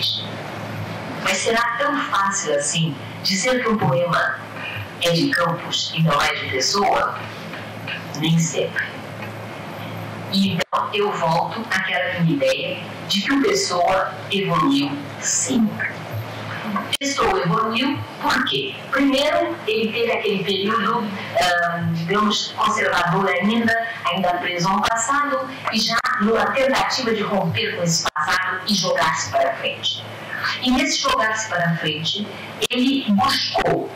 frente. Mas será tão fácil assim dizer que um poema é de Campos e não é de Pessoa? Nem sempre. E então eu volto àquela minha ideia de que o Pessoa evoluiu sempre. Pessoa evoluiu por quê? Primeiro, ele teve aquele período, digamos, conservador ainda preso ao passado, e já numa tentativa de romper com esse passado e jogar-se para frente. E nesse jogar-se para frente, ele buscou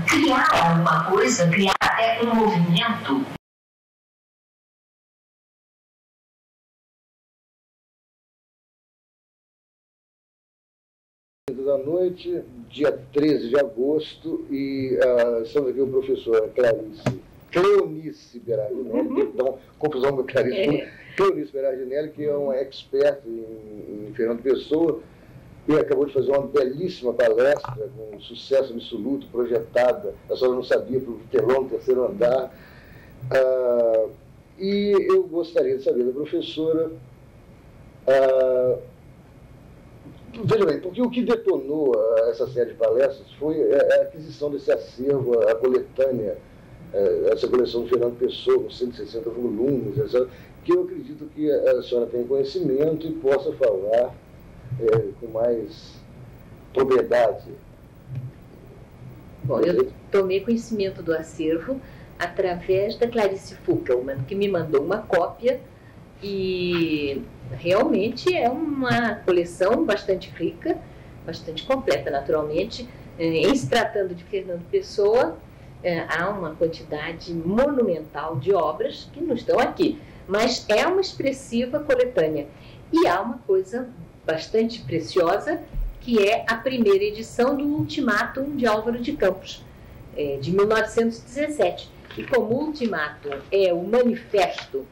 criar alguma coisa, criar até um movimento. Da noite, dia 13 de agosto, e estamos aqui com o professor Cleonice Berardinelli, então, confusão com Clarice, Cleonice Berardinelli, que é uma expert em Fernando Pessoa, e acabou de fazer uma belíssima palestra, com sucesso absoluto, projetada, a senhora não sabia, para o telão, terceiro andar, e eu gostaria de saber da professora, veja bem, porque o que detonou essa série de palestras foi a aquisição desse acervo, a coletânea, essa coleção de Fernando Pessoa, com 160 volumes, que eu acredito que a senhora tenha conhecimento e possa falar com mais propriedade. Bom, eu tomei conhecimento do acervo através da Clarice Fuckelman, que me mandou uma cópia, e realmente é uma coleção bastante rica, bastante completa, naturalmente. Em se tratando de Fernando Pessoa, há uma quantidade monumental de obras que não estão aqui, mas é uma expressiva coletânea. E há uma coisa bastante preciosa, que é a primeira edição do Ultimátum de Álvaro de Campos, de 1917. E como o Ultimátum é o manifesto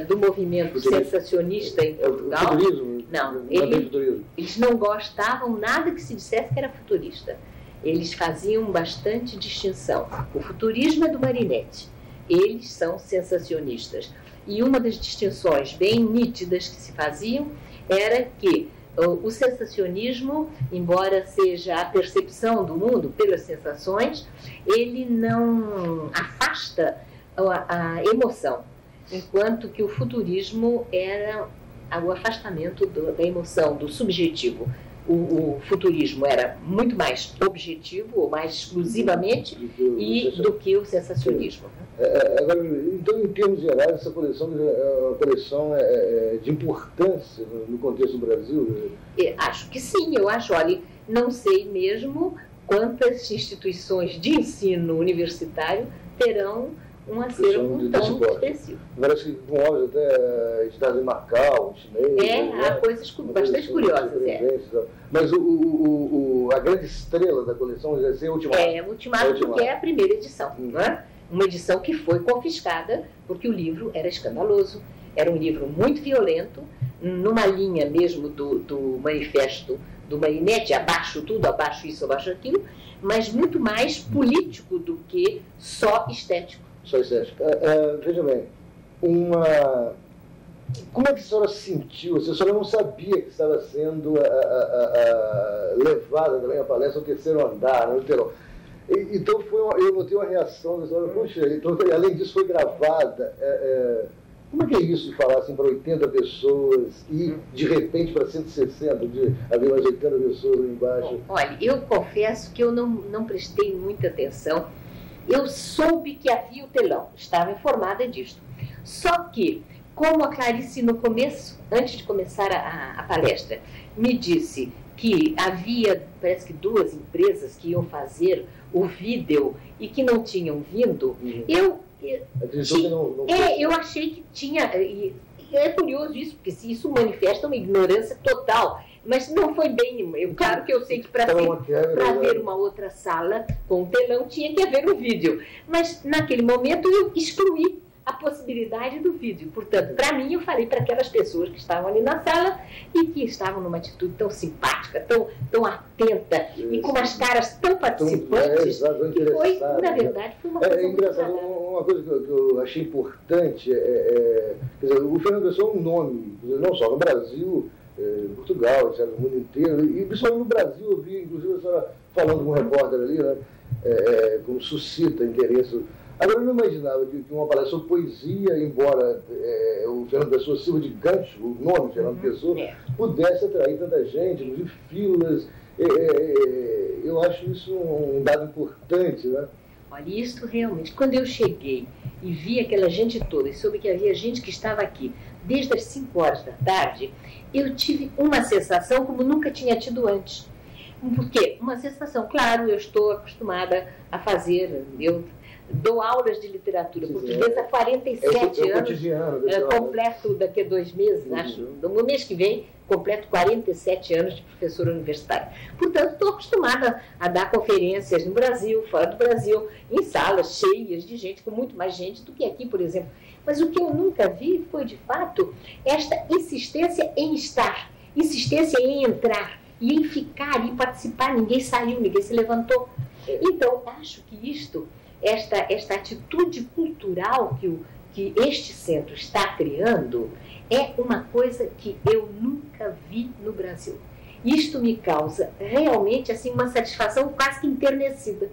do movimento sensacionista em Portugal, não, eles não gostavam nada que se dissesse que era futurista. Eles faziam bastante distinção. O futurismo é do Marinetti, eles são sensacionistas. E uma das distinções bem nítidas que se faziam era que o sensacionismo, embora seja a percepção do mundo pelas sensações, ele não afasta a emoção, enquanto que o futurismo era o afastamento da emoção, do subjetivo. O futurismo era muito mais objetivo, ou mais exclusivamente, do que o sensacionismo. Agora, então, em termos gerais, essa coleção é uma coleção de importância no contexto do Brasil? Acho que sim, eu acho. Olha, não sei mesmo quantas instituições de ensino universitário terão um acervo tão expressivo. Parece que com obras até editadas em Macau, em chinês. Há coisas bastante curiosas. Mas a grande estrela da coleção vai ser o Ultimátum. O Ultimátum, que é a primeira edição. Não é? Uma edição que foi confiscada porque o livro era escandaloso. Era um livro muito violento, numa linha mesmo do manifesto do Marinetti, abaixo tudo, abaixo isso, abaixo aquilo, mas muito mais político do que só estético. Só estético. Veja bem, como é que a senhora sentiu? A senhora não sabia que estava sendo levada também a palestra ao terceiro andar, no telão. Então eu notei uma reação da senhora, poxa, então, além disso foi gravada. Como é que é isso de falar assim para 80 pessoas e de repente para 160, de haver umas 80 pessoas lá embaixo? Bom, olha, eu confesso que eu não prestei muita atenção. Eu soube que havia o telão, estava informada disto. Só que, como a Clarice no começo, antes de começar a palestra, me disse que havia, parece que 2 empresas que iam fazer o vídeo e que não tinham vindo, eu achei que tinha. É curioso isso, porque isso manifesta uma ignorância total. Mas não foi bem. Claro que eu sei que para ver uma outra sala com um telão tinha que haver um vídeo. Mas naquele momento eu excluí a possibilidade do vídeo. Portanto, para mim, eu falei para aquelas pessoas que estavam ali na sala e que estavam numa atitude tão simpática, tão atenta e com umas caras tão participantes, que foi, na verdade, foi uma coisa engraçado. Uma coisa que eu achei importante quer dizer, o Fernando Pessoa é um nome, não só no Brasil, Portugal, etc., no mundo inteiro, e principalmente no Brasil. Eu vi, inclusive, a senhora falando com um repórter ali, né, como suscita interesse. Agora, eu não imaginava que uma palestra sobre poesia, embora o Fernando Pessoa sirva de gancho, o nome Fernando Pessoa, pudesse atrair tanta gente, inclusive filas. Eu acho isso um dado importante, né? Olha, isso realmente, quando eu cheguei e vi aquela gente toda, e soube que havia gente que estava aqui desde as 5 horas da tarde, eu tive uma sensação como nunca tinha tido antes. Por quê? Uma sensação, claro, eu estou acostumada a fazer, eu dou aulas de literatura portuguesa há 47 anos, completo daqui a 2 meses, acho, no mês que vem, completo 47 anos de professora universitária. Portanto, estou acostumada a dar conferências no Brasil, fora do Brasil, em salas cheias de gente, com muito mais gente do que aqui, por exemplo. Mas o que eu nunca vi foi, de fato, esta insistência em estar, insistência em entrar, e em ficar, e participar. Ninguém saiu, ninguém se levantou. Então, acho que esta atitude cultural que este centro está criando é uma coisa que eu nunca vi no Brasil. Isto me causa realmente assim, uma satisfação quase que enternecida.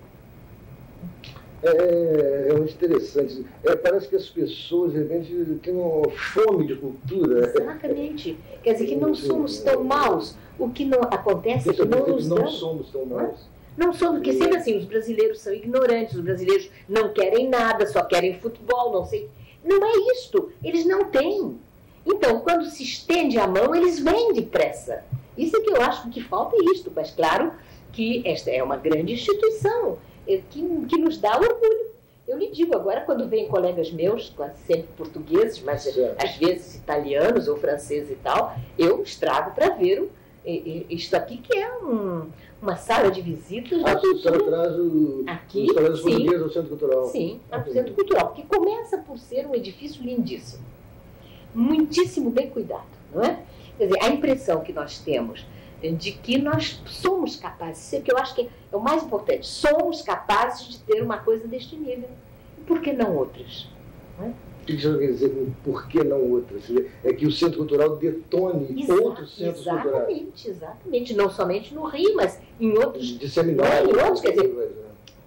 É muito interessante. Parece que as pessoas, de repente, têm uma fome de cultura. Exatamente. Quer dizer que não somos tão maus. O que não acontece é que não nos dão. Não somos tão maus. Não somos, porque sempre assim, os brasileiros são ignorantes, os brasileiros não querem nada, só querem futebol, não sei. Não é isto, eles não têm. Então, quando se estende a mão, eles vêm depressa. Isso é que eu acho que falta isto, mas claro que esta é uma grande instituição que nos dá orgulho. Eu lhe digo agora, quando vêm colegas meus, quase sempre portugueses, mas às vezes italianos ou franceses e tal, eu estrago para ver isto aqui que é uma sala de visitas da cultura. Traz aqui, os colegas portugueses ao Centro Cultural. Sim, ao Centro Cultural, que começa por ser um edifício lindíssimo. Muitíssimo bem cuidado, não é? Quer dizer, a impressão que nós temos de que nós somos capazes, isso é que eu acho que é o mais importante, somos capazes de ter uma coisa deste nível. E por que não outras? Não é? O que você quer dizer com por que não outras? É que o Centro Cultural detone outros centros culturais. Exatamente. Não somente no Rio, mas em outros. Disseminados. Em outros, quer dizer,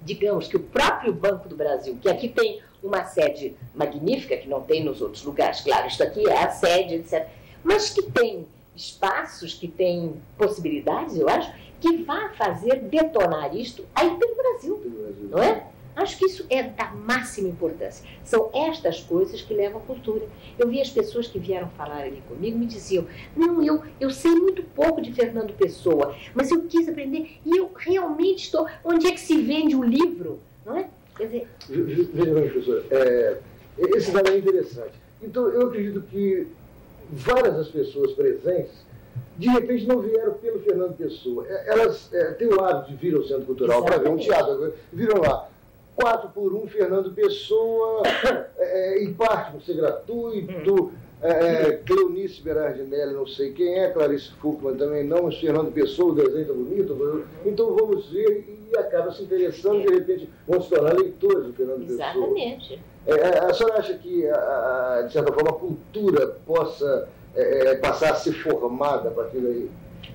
digamos que o próprio Banco do Brasil, que aqui tem uma sede magnífica, que não tem nos outros lugares, claro, isto aqui é a sede, etc., mas que tem espaços, que tem possibilidades, eu acho, que vai fazer detonar isto aí pelo Brasil, não é? Acho que isso é da máxima importância. São estas coisas que levam à cultura. Eu vi as pessoas que vieram falar ali comigo me diziam, não, eu sei muito pouco de Fernando Pessoa, mas eu quis aprender e eu realmente estou... Onde é que se vende um livro? Não é? Quer dizer... Veja bem, professora, esse dado é interessante. Então, eu acredito que várias das pessoas presentes, de repente, não vieram pelo Fernando Pessoa. Elas têm o hábito de vir ao Centro Cultural para ver um teatro. Viram lá 4x1 Fernando Pessoa, em parte por ser gratuito, Cleonice Berardinelli, não sei quem é, Clarice Fulkman também não, mas Fernando Pessoa, o desenho está bonito, então vamos ver e acaba se interessando, de repente vão se tornar leitores do Fernando Pessoa. Exatamente. A senhora acha que, de certa forma, a cultura possa passar a ser formada a partir daí?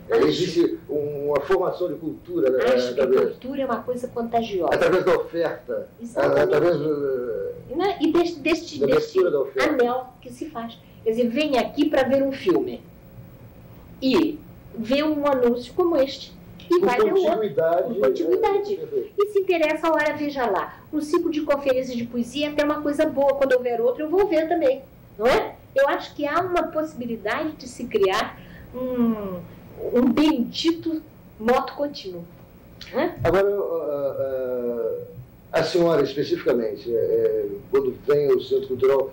Existe uma formação de cultura. Acho que a cultura é uma coisa contagiosa. Através da oferta. Exatamente. Através e deste anel que se faz. Quer dizer, vem aqui para ver um filme e vê um anúncio como este. E vai ver o outro. Com continuidade. E se interessa, olha, veja lá, um ciclo de conferências de poesia é até uma coisa boa. Quando houver outro, eu vou ver também. Não é? Eu acho que há uma possibilidade de se criar um bendito moto contínuo. Agora, a senhora especificamente, quando vem ao Centro Cultural,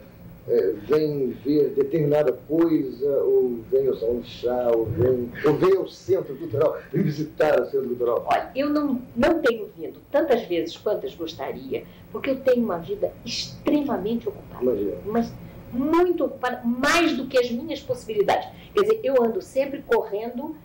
vem ver determinada coisa, ou vem ao salão de chá, ou vem ao Centro Cultural, vem visitar o Centro Cultural? Olha, eu não tenho vindo tantas vezes quantas gostaria, porque eu tenho uma vida extremamente ocupada. Imagina. Mas muito ocupada, mais do que as minhas possibilidades. Quer dizer, eu ando sempre correndo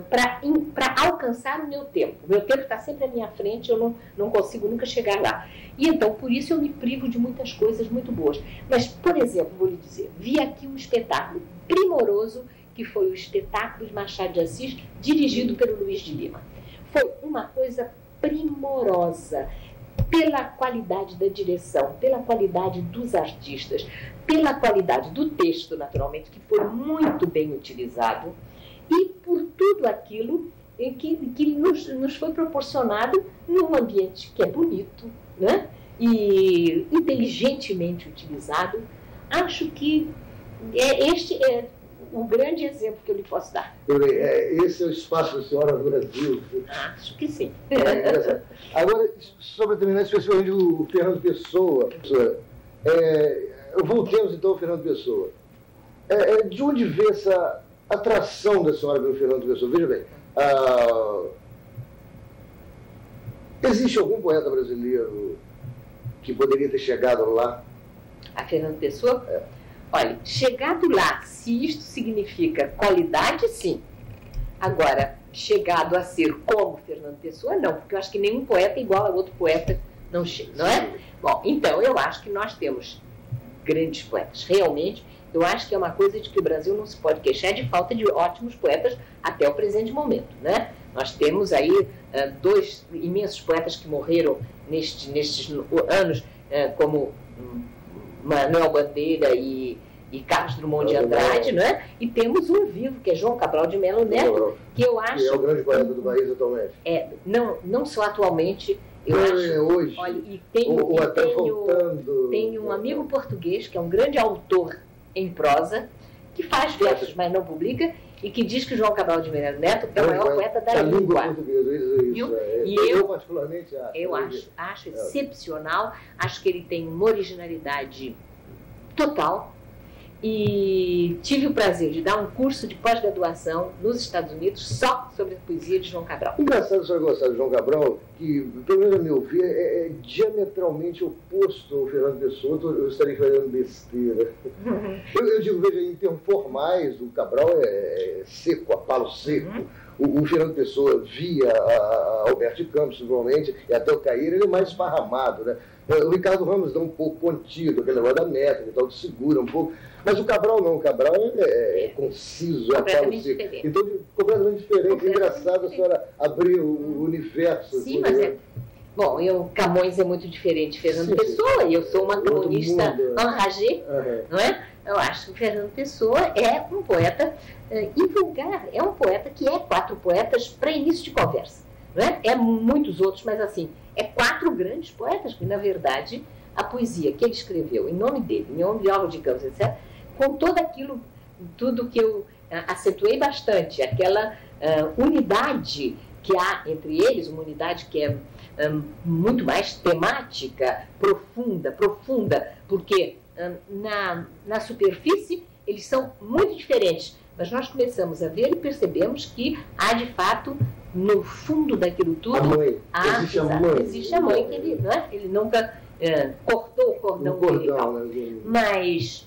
para alcançar o meu tempo. O meu tempo está sempre à minha frente, eu não consigo nunca chegar lá. E então, por isso, eu me privo de muitas coisas muito boas. Mas, por exemplo, vou lhe dizer, vi aqui um espetáculo primoroso que foi o espetáculo de Machado de Assis, dirigido pelo Luiz de Lima. Foi uma coisa primorosa, pela qualidade da direção, pela qualidade dos artistas, pela qualidade do texto, naturalmente, que foi muito bem utilizado, e por tudo aquilo que nos foi proporcionado num ambiente que é bonito, né? E inteligentemente utilizado. Acho que este é o grande exemplo que eu lhe posso dar. Esse é o espaço da senhora no Brasil. Acho que sim. Agora, sobre terminar, especialmente o Fernando Pessoa, professora, voltemos então ao Fernando Pessoa. De onde vem essa atração da senhora pelo Fernando Pessoa? Veja bem, existe algum poeta brasileiro que poderia ter chegado lá? A Fernando Pessoa? Olha, chegado lá, se isto significa qualidade, sim. Agora, chegado a ser como Fernando Pessoa, não, porque eu acho que nenhum poeta é igual a outro poeta, não chega, não é? Bom, então eu acho que nós temos grandes poetas. Realmente, eu acho que é uma coisa de que o Brasil não se pode queixar de falta de ótimos poetas até o presente momento, né? Nós temos aí dois imensos poetas que morreram nestes anos, como Manuel Bandeira e Carlos Drummond de Andrade, né? E temos um vivo, que é João Cabral de Melo Neto, que eu acho... Que é o grande poeta do país atualmente. Não só atualmente, eu acho... Hoje. Olha, e tenho um amigo português, que é um grande autor em prosa, que faz versos, mas não publica, e que diz que João Cabral de Melo Neto é o maior poeta da língua. Eu particularmente acho. Eu acho excepcional, acho que ele tem uma originalidade total, e tive o prazer de dar um curso de pós-graduação nos Estados Unidos só sobre a poesia de João Cabral. Engraçado a senhora gostar de João Cabral, que, pelo menos a meu ver, é diametralmente oposto ao Fernando Pessoa. Eu estaria fazendo besteira. Eu digo, veja, em termos formais, o Cabral é seco, a palo seco. O Fernando Pessoa, via a Alberto de Campos, provavelmente, e até o Caíra, ele é mais esparramado, né? O Ricardo Ramos dá um pouco contido, aquele negócio da meta, então segura um pouco. Mas o Cabral não, o Cabral é conciso, é palo seco. Então, completamente diferente. É engraçado a senhora abrir o universo. Sim, mas bom, Camões é muito diferente de Fernando Pessoa, e eu sou uma camonista enragée, não é? Eu acho que o Fernando Pessoa é um poeta invulgar, é um poeta que é 4 poetas para início de conversa. Não é? É muitos outros, mas assim, é 4 grandes poetas, que na verdade a poesia que ele escreveu em nome dele, em nome de Álvaro de Campos, etc., com todo aquilo, tudo que eu acentuei bastante, aquela unidade que há entre eles, uma unidade que é muito mais temática, profunda, porque na superfície eles são muito diferentes, mas nós começamos a ver e percebemos que há de fato no fundo daquilo tudo existe a mãe que ele, não é? Ele nunca cortou o cordão dele, mas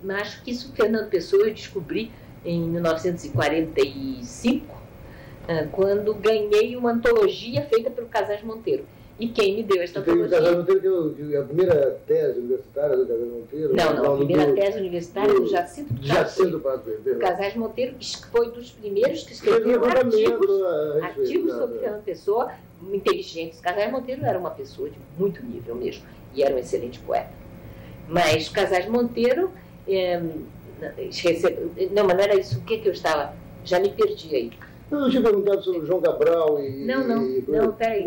acho que isso Fernando Pessoa eu descobri em 1945, quando ganhei uma antologia feita pelo Casais Monteiro. E quem me deu esta antologia? O Casais Monteiro, que é a primeira tese universitária do Casais Monteiro? Não, a primeira tese universitária do Jacinto Prado Coelho. O Casais Monteiro foi dos primeiros que escreveram artigos sobre Fernando Pessoa, inteligentes. Casais Monteiro era uma pessoa de muito nível mesmo, e era um excelente poeta. Mas Casais Monteiro... Não, mas não era isso. O que eu estava... Já me perdi aí. Eu tinha perguntado sobre o João Cabral e... Não, peraí.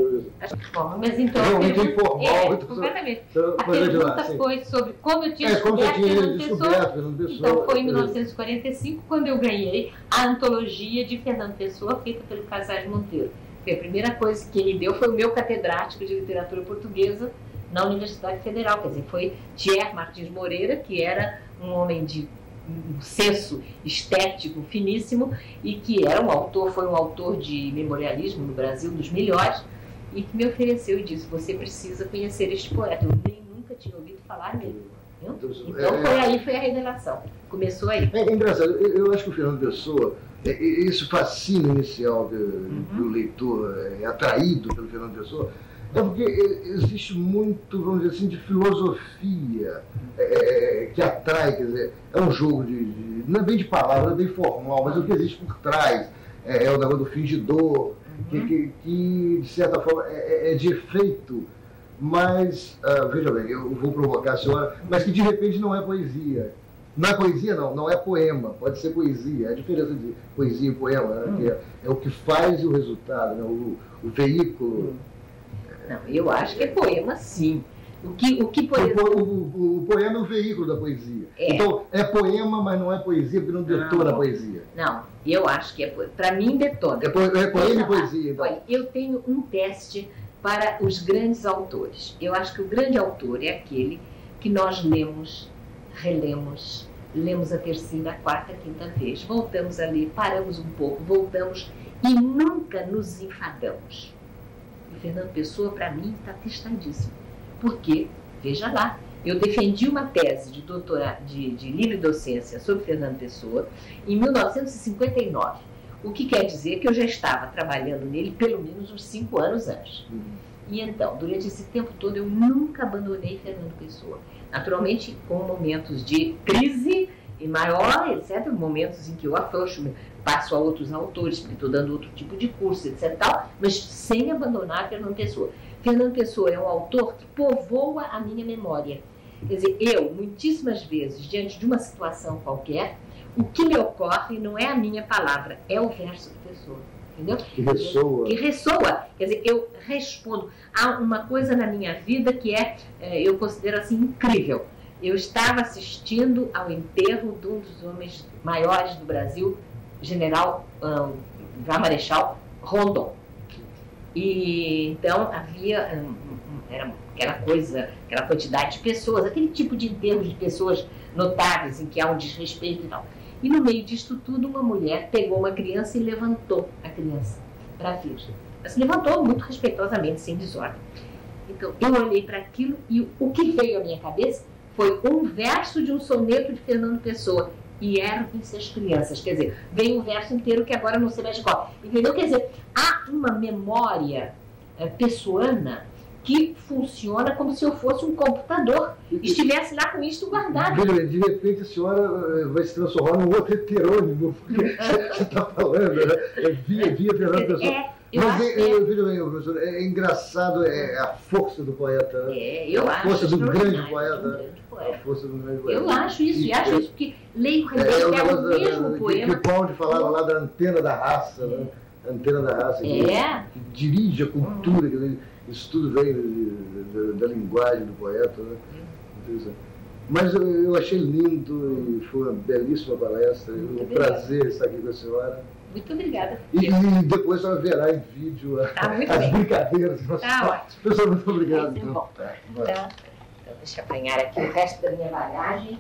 Bom, mas então... Realmente informal. Completamente. A pergunta foi sobre como eu tinha descoberto Fernando Pessoa. Então, foi em 1945, quando eu ganhei a antologia de Fernando Pessoa, feita pelo Casais Monteiro. Foi a primeira coisa que me deu, foi o meu catedrático de literatura portuguesa na Universidade Federal. Quer dizer, foi Thierry Martins Moreira, que era um homem de um senso estético finíssimo e que foi um autor de memorialismo no Brasil, dos melhores, e que me ofereceu e disse: você precisa conhecer este poeta. Eu nem nunca tinha ouvido falar nele. Então foi a revelação. Começou aí. É engraçado, eu acho que o Fernando Pessoa, esse fascínio inicial do leitor atraído pelo Fernando Pessoa, é porque existe muito, vamos dizer assim, de filosofia que atrai, quer dizer, é um jogo de não é bem de palavra, não é bem formal, mas o que existe por trás é o negócio do fingidor, que de certa forma é de efeito, mas, veja bem, eu vou provocar a senhora, mas que de repente não é poesia. Não é poesia, não é poema, pode ser poesia. É a diferença de poesia e poema, né? Que é o que faz o resultado, né? O veículo. Não, eu acho que é poema, sim. O poema é o veículo da poesia. Então, é poema, mas não é poesia, porque não detona a poesia. Não, eu acho que é poema. Para mim, detona. É poema e poesia, então. Olha, eu tenho um teste para os grandes autores. Eu acho que o grande autor é aquele que nós lemos, relemos, lemos a terceira, a quarta, a quinta vez, voltamos a ler, paramos um pouco, voltamos e nunca nos enfadamos. E Fernando Pessoa, para mim, está testadíssimo. Porque, veja lá, eu defendi uma tese de doutorado de livre docência sobre Fernando Pessoa em 1959. O que quer dizer que eu já estava trabalhando nele pelo menos uns 5 anos antes. E então, durante esse tempo todo, eu nunca abandonei Fernando Pessoa. Naturalmente, com momentos de crise e maior, etc., momentos em que eu afrouxo, passo a outros autores, porque estou dando outro tipo de curso, etc., tal, mas sem abandonar Fernando Pessoa. Fernando Pessoa é um autor que povoa a minha memória. Quer dizer, eu, muitíssimas vezes, diante de uma situação qualquer, o que me ocorre não é a minha palavra, é o verso de Pessoa. Entendeu? Que ressoa. Que ressoa. Quer dizer, eu respondo. Há uma coisa na minha vida que eu considero assim incrível. Eu estava assistindo ao enterro de um dos homens maiores do Brasil, General Marechal Rondon. E então havia era aquela quantidade de pessoas, aquele tipo de enterro de pessoas notáveis em que há um desrespeito e tal. E no meio disto tudo, uma mulher pegou uma criança e levantou a criança para a Virgem. Ela se levantou muito respeitosamente, sem desordem. Então, eu olhei para aquilo e o que veio à minha cabeça foi um verso de um soneto de Fernando Pessoa. E erguem-se as crianças. Quer dizer, veio um verso inteiro que agora não sei mais de qual. Entendeu? Quer dizer, há uma memória pessoana que funciona como se eu fosse um computador, estivesse lá com isto guardado. De repente a senhora vai se transformar num outro heterônimo, porque você está falando, né? Via Fernando Pessoa. Mas é engraçado, a força do poeta, né? A força do grande poeta. A força do grande poeta. Eu acho isso, e acho isso, porque leio o mesmo poema. Que o Paulo falava lá da antena da raça, né? A antena da raça, que dirige a cultura, isso tudo vem da linguagem do poeta, né? Mas eu achei lindo e foi uma belíssima palestra. Um prazer estar aqui com a senhora. Muito obrigada. E depois a senhora verá em vídeo as brincadeiras. Tá ótimo. Pessoal, muito obrigado. Então, deixa eu apanhar aqui o resto da minha bagagem.